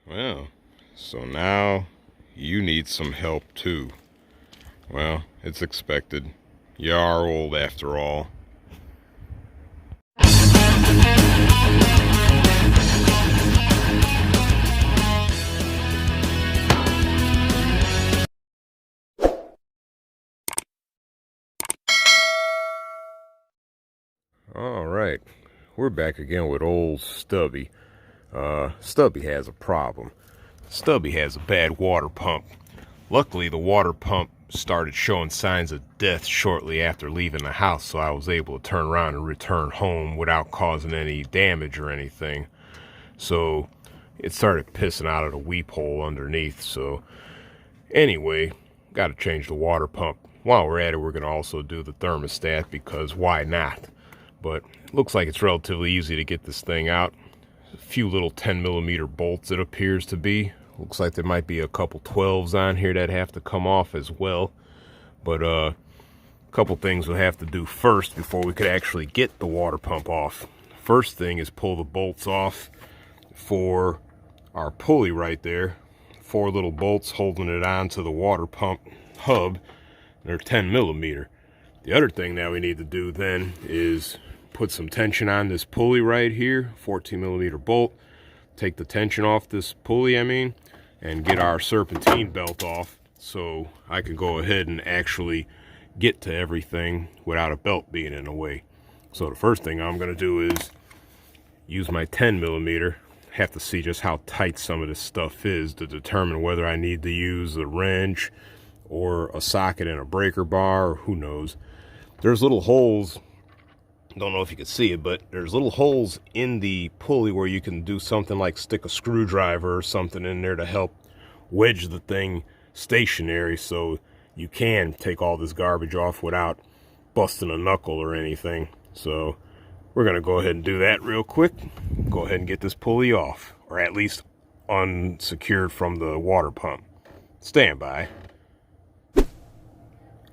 Well, so now you need some help too. Well, it's expected. You are old after all. All right, we're back again with old Stubby. Stubby has a problem. Stubby has a bad water pump. Luckily, the water pump started showing signs of death shortly after leaving the house, so I was able to turn around and return home without causing any damage or anything. So it started pissing out of the weep hole underneath. So anyway, got to change the water pump. While we're at it, we're going to also do the thermostat, because why not? But it looks like it's relatively easy to get this thing out. A few little 10mm bolts, it appears to be. Looks like there might be a couple 12s on here that have to come off as well. But a couple things we'll have to do first before we could actually get the water pump off. First thing is pull the bolts off for our pulley right there. 4 little bolts holding it on to the water pump hub. They're 10mm. The other thing that we need to do then is put some tension on this pulley right here, 14mm bolt. Take the tension off this pulley, and get our serpentine belt off, so I can go ahead and actually get to everything without a belt being in the way. So the first thing I'm going to do is use my 10mm. Have to see just how tight some of this stuff is to determine whether I need to use a wrench or a socket and a breaker bar, or who knows. There's little holes, don't know if you can see it, but there's little holes in the pulley where you can do something like stick a screwdriver or something in there to help wedge the thing stationary, so you can take all this garbage off without busting a knuckle or anything. So we're going to go ahead and do that real quick. Go ahead and get this pulley off, or at least unsecured from the water pump. Stand by.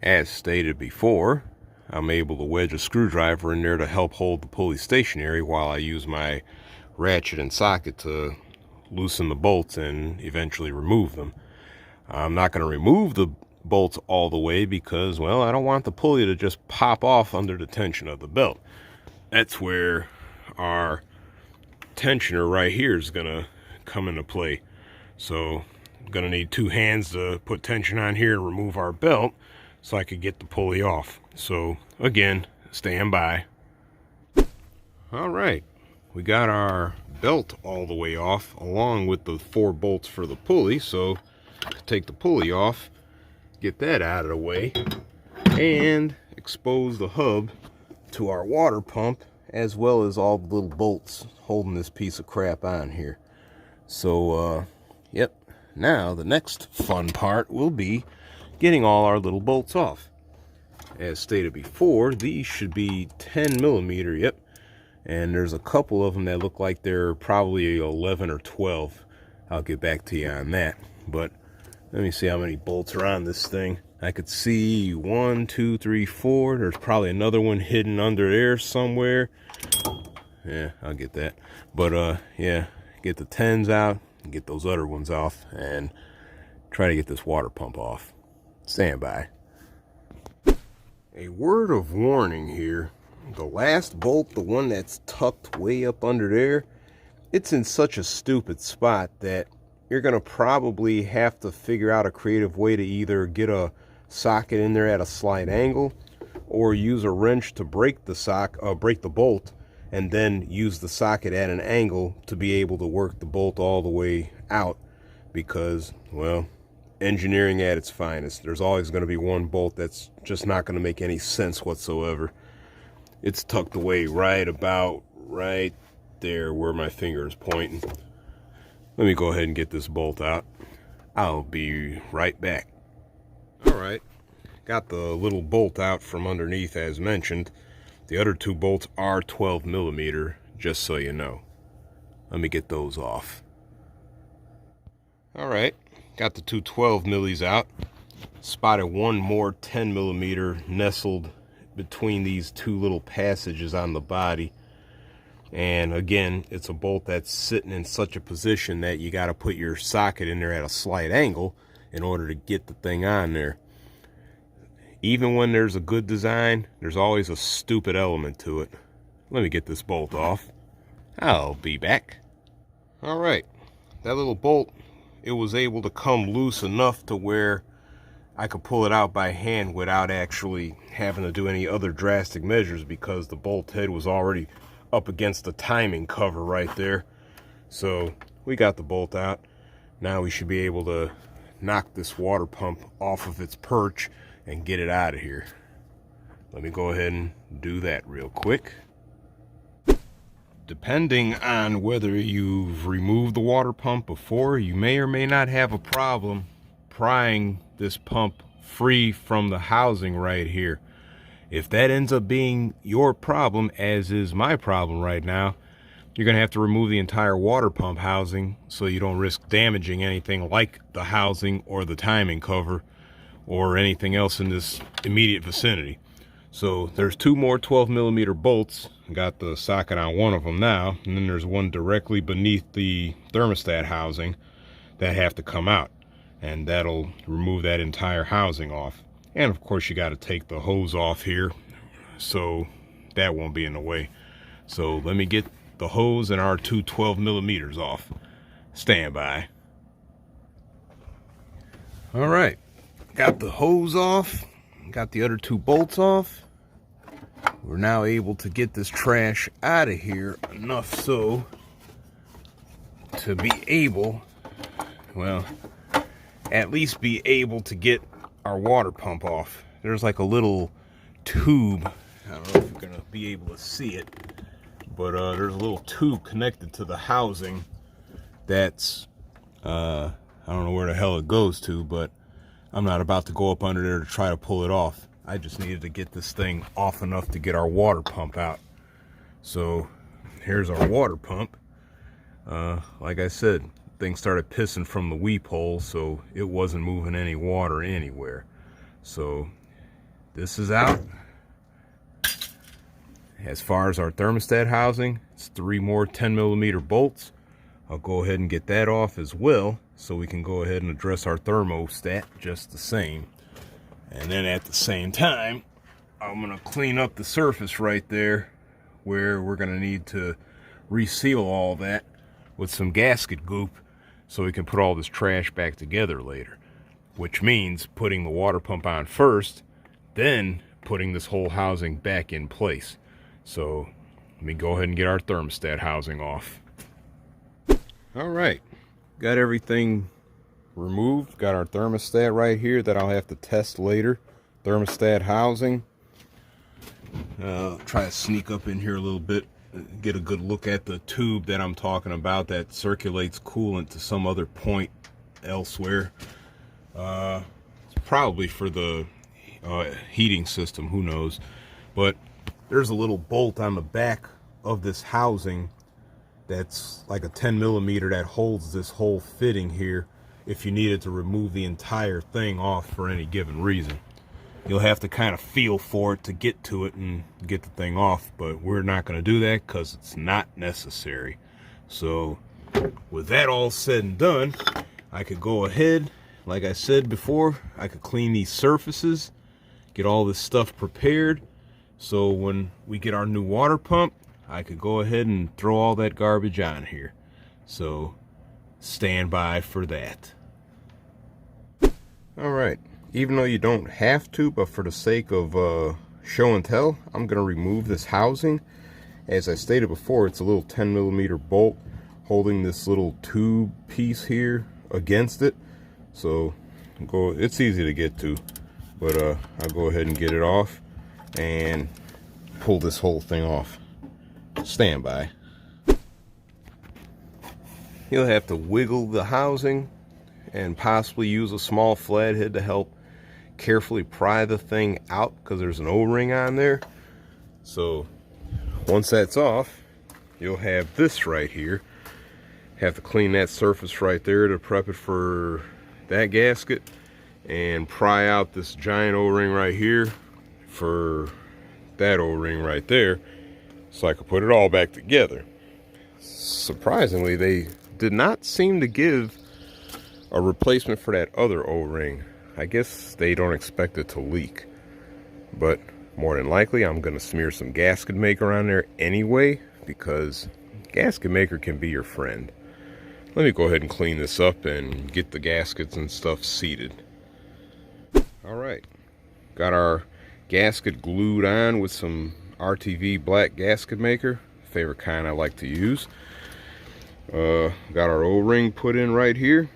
As stated before, I'm able to wedge a screwdriver in there to help hold the pulley stationary while I use my ratchet and socket to loosen the bolts and eventually remove them. I'm not going to remove the bolts all the way because, well, I don't want the pulley to just pop off under the tension of the belt. That's where our tensioner right here is going to come into play. So I'm going to need 2 hands to put tension on here and remove our belt so I could get the pulley off. So again, stand by. All right, we got our belt all the way off along with the 4 bolts for the pulley. So take the pulley off, get that out of the way, and expose the hub to our water pump, as well as all the little bolts holding this piece of crap on here. So yep, now the next fun part will be getting all our little bolts off. As stated before, these should be 10mm, yep, and there's a couple of them that look like they're probably 11 or 12. I'll get back to you on that, but let me see how many bolts are on this thing. I could see 1, 2, 3, 4. There's probably another one hidden under there somewhere. Yeah, I'll get that. But yeah, get the 10s out and get those other ones off and try to get this water pump off. Stand by. A word of warning here. The last bolt, the one that's tucked way up under there, it's in such a stupid spot that you're going to probably have to figure out a creative way to either get a socket in there at a slight angle, or use a wrench to break the bolt, and then use the socket at an angle to be able to work the bolt all the way out. Because, well, engineering at its finest, there's always going to be one bolt that's just not going to make any sense whatsoever. It's tucked away right about right there where my finger is pointing. Let me go ahead and get this bolt out. I'll be right back. All right, got the little bolt out from underneath as mentioned. The other 2 bolts are 12mm, just so you know. Let me get those off. All right, got the 2 12mm out. Spotted one more 10mm nestled between these 2 little passages on the body. And again, it's a bolt that's sitting in such a position that you got to put your socket in there at a slight angle in order to get the thing on there. Even when there's a good design, there's always a stupid element to it. Let me get this bolt off. I'll be back. All right, that little bolt, it was able to come loose enough to where I could pull it out by hand without actually having to do any other drastic measures, because the bolt head was already up against the timing cover right there. So we got the bolt out. Now we should be able to knock this water pump off of its perch and get it out of here. Let me go ahead and do that real quick. Depending on whether you've removed the water pump before, you may or may not have a problem prying this pump free from the housing right here. If that ends up being your problem, as is my problem right now, you're going to have to remove the entire water pump housing so you don't risk damaging anything like the housing or the timing cover or anything else in this immediate vicinity. So there's two more 12mm bolts. I got the socket on one of them now, and then there's one directly beneath the thermostat housing that have to come out, and that'll remove that entire housing off. And of course you got to take the hose off here, so that won't be in the way. So let me get the hose and our two 12mm off. Stand by. All right, got the hose off, got the other two bolts off. We're now able to get this trash out of here enough so to be able, well, at least be able to get our water pump off. There's like a little tube. I don't know if you're gonna be able to see it, but there's a little tube connected to the housing that's I don't know where the hell it goes to, but I'm not about to go up under there to try to pull it off. I just needed to get this thing off enough to get our water pump out. So here's our water pump. Like I said, thing started pissing from the weep hole, so it wasn't moving any water anywhere. So this is out. As far as our thermostat housing, it's 3 more 10mm bolts. I'll go ahead and get that off as well, so we can go ahead and address our thermostat just the same. And then at the same time, I'm gonna clean up the surface right there where we're gonna need to reseal all that with some gasket goop so we can put all this trash back together later, which means putting the water pump on first, then putting this whole housing back in place. So let me go ahead and get our thermostat housing off. All right, got everything removed. Got our thermostat right here that I'll have to test later. Thermostat housing. Try to sneak up in here a little bit, get a good look at the tube that I'm talking about that circulates coolant to some other point elsewhere. It's probably for the heating system, who knows. But there's a little bolt on the back of this housing that's like a 10mm that holds this whole fitting here if you needed to remove the entire thing off for any given reason. You'll have to kind of feel for it to get to it and get the thing off, but we're not going to do that because it's not necessary. So with that all said and done, I could go ahead, like I said before, I could clean these surfaces, get all this stuff prepared, so when we get our new water pump, I could go ahead and throw all that garbage on here. So stand by for that. All right, even though you don't have to, but for the sake of show and tell, I'm gonna remove this housing. As I stated before, it's a little 10mm bolt holding this little tube piece here against it. So it's easy to get to, but I'll go ahead and get it off and pull this whole thing off. Stand by. You'll have to wiggle the housing and possibly use a small flathead to help carefully pry the thing out because there's an O-ring on there. So once that's off, you'll have this right here. Have to clean that surface right there to prep it for that gasket and pry out this giant O-ring right here for that O-ring right there. so I could put it all back together. Surprisingly, they did not seem to give a replacement for that other O-ring. I guess they don't expect it to leak, but more than likely I'm going to smear some gasket maker on there anyway, because gasket maker can be your friend. Let me go ahead and clean this up and get the gaskets and stuff seated. Alright, got our gasket glued on with some RTV black gasket maker, favorite kind I like to use. Got our O-ring put in right here.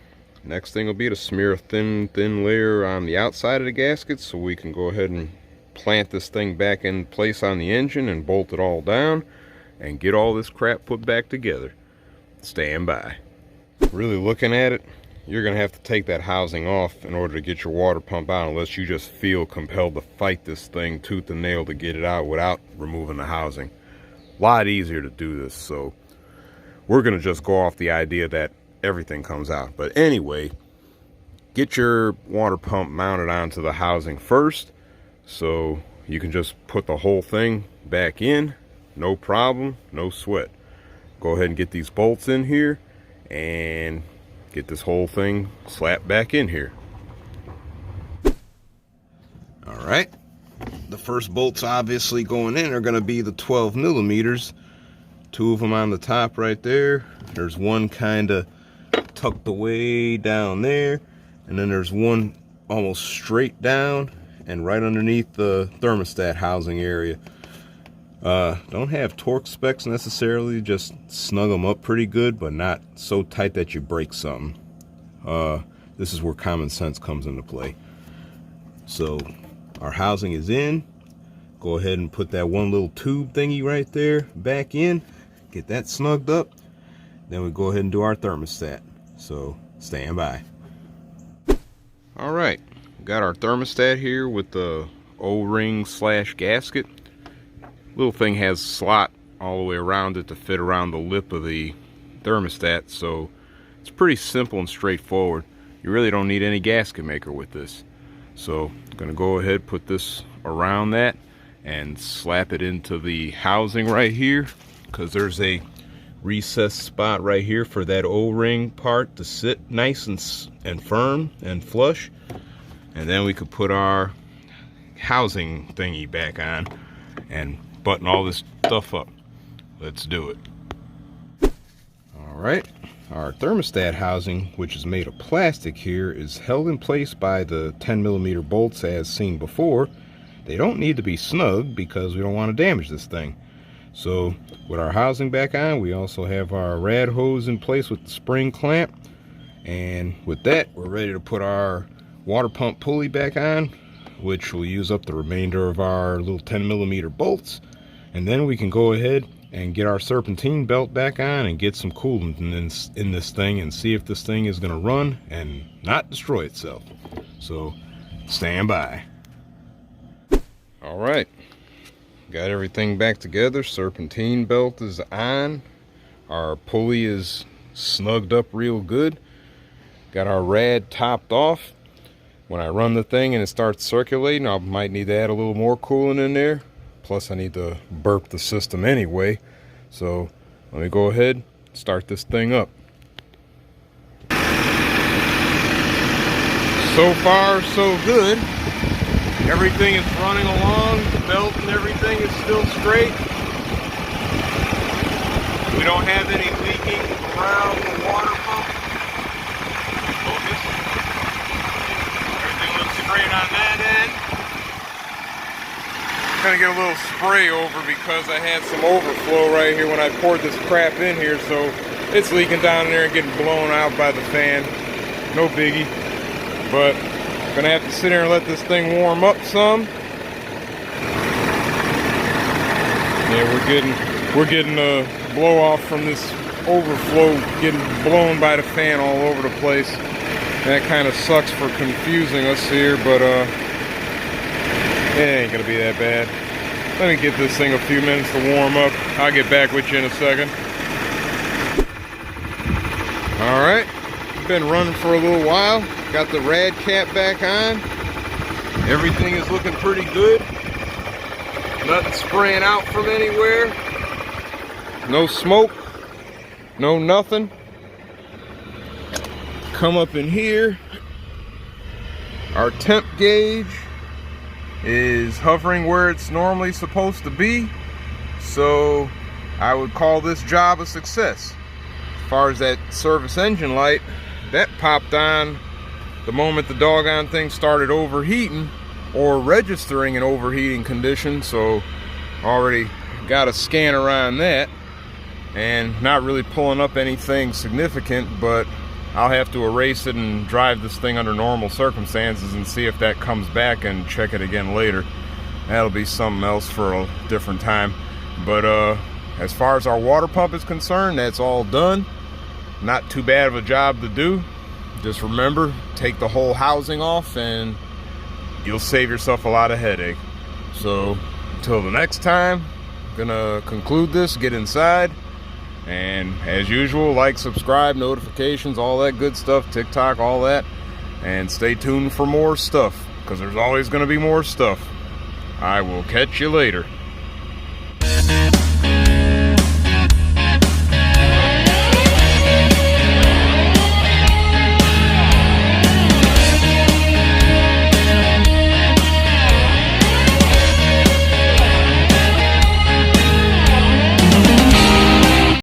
Next thing will be to smear a thin layer on the outside of the gasket so we can go ahead and plant this thing back in place on the engine and bolt it all down and get all this crap put back together. Stand by. Really looking at it, you're gonna have to take that housing off in order to get your water pump out, unless you just feel compelled to fight this thing tooth and nail to get it out without removing the housing. A lot easier to do this, so we're gonna just go off the idea that everything comes out. But anyway, get your water pump mounted onto the housing first, so you can just put the whole thing back in, no problem, no sweat. Go ahead and get these bolts in here and get this whole thing slapped back in here. Alright, the first bolts obviously going in are going to be the 12 millimeters. Two of them on the top right there. There's one kind of tucked away down there, and then there's one almost straight down and right underneath the thermostat housing area. Don't have torque specs necessarily, just snug them up pretty good, but not so tight that you break something. This is where common sense comes into play. So our housing is in. Go ahead and put that one little tube thingy right there back in, get that snugged up. Then we go ahead and do our thermostat. So stand by. All right, got our thermostat here with the O-ring / gasket. Little thing has a slot all the way around it to fit around the lip of the thermostat, so it's pretty simple and straightforward. You really don't need any gasket maker with this. So I'm gonna go ahead, put this around that and slap it into the housing right here, because there's a recessed spot right here for that O-ring part to sit nice and firm and flush. And then we could put our housing thingy back on and button all this stuff up. Let's do it. Alright, our thermostat housing, which is made of plastic here, is held in place by the 10 millimeter bolts as seen before. They don't need to be snug because we don't want to damage this thing. So with our housing back on, we also have our rad hose in place with the spring clamp, and with that we're ready to put our water pump pulley back on, which will use up the remainder of our little 10 millimeter bolts. And then we can go ahead and get our serpentine belt back on and get some coolant in this thing and see if this thing is going to run and not destroy itself. So stand by. All right, got everything back together. Serpentine belt is on. Our pulley is snugged up real good. Got our rad topped off. When I run the thing and it starts circulating, I might need to add a little more coolant in there. Plus I need to burp the system anyway. So let me go ahead and start this thing up. So far so good. Everything is running along. The belt and everything is still straight. We don't have any leaking around the water pump. Focus. Everything looks straight on that end. Gonna get a little spray over because I had some overflow right here when I poured this crap in here, so it's leaking down there and getting blown out by the fan. No biggie, but gonna have to sit here and let this thing warm up some. Yeah, we're getting a blow off from this overflow getting blown by the fan all over the place. That kind of sucks for confusing us here, but it ain't gonna be that bad. Let me give this thing a few minutes to warm up. I'll get back with you in a second. Alright, been running for a little while. Got the rad cap back on. Everything is looking pretty good. Nothing spraying out from anywhere. No smoke, no nothing. Come up in here. Our temp gauge is hovering where it's normally supposed to be. So I would call this job a success. As far as that service engine light, that popped on the moment the doggone thing started overheating or registering an overheating condition. So already got a scanner on that, and not really pulling up anything significant, but I'll have to erase it and drive this thing under normal circumstances and see if that comes back and check it again later. That'll be something else for a different time. But as far as our water pump is concerned, that's all done. Not too bad of a job to do. Just remember, take the whole housing off and you'll save yourself a lot of headache. So until the next time, I'm gonna conclude this, get inside, and as usual, like, subscribe, notifications, all that good stuff, TikTok, all that, and stay tuned for more stuff, because there's always going to be more stuff. I will catch you later.